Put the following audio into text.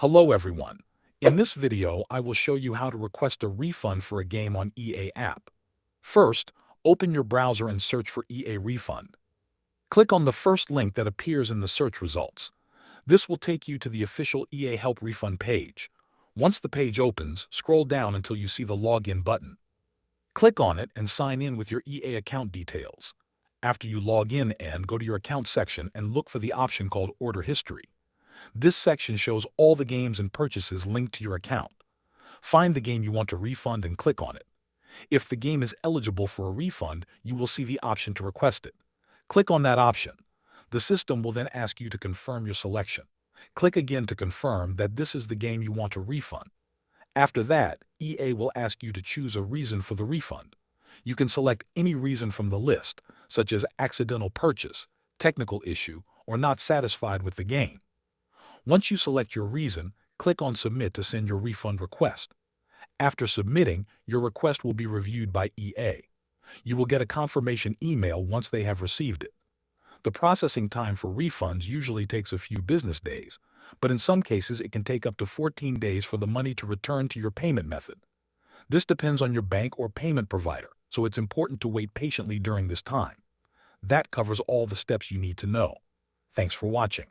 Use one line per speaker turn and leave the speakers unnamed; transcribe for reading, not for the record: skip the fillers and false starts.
Hello everyone. In this video, I will show you how to request a refund for a game on EA app. First, open your browser and search for EA Refund. Click on the first link that appears in the search results. This will take you to the official EA Help Refund page. Once the page opens, scroll down until you see the Login button. Click on it and sign in with your EA account details. After you log in go to your account section and look for the option called Order History. This section shows all the games and purchases linked to your account. Find the game you want to refund and click on it. If the game is eligible for a refund, you will see the option to request it. Click on that option. The system will then ask you to confirm your selection. Click again to confirm that this is the game you want to refund. After that, EA will ask you to choose a reason for the refund. You can select any reason from the list, such as accidental purchase, technical issue, or not satisfied with the game. Once you select your reason, click on Submit to send your refund request. After submitting, your request will be reviewed by EA. You will get a confirmation email once they have received it. The processing time for refunds usually takes a few business days, but in some cases it can take up to 14 days for the money to return to your payment method. This depends on your bank or payment provider, so it's important to wait patiently during this time. That covers all the steps you need to know. Thanks for watching.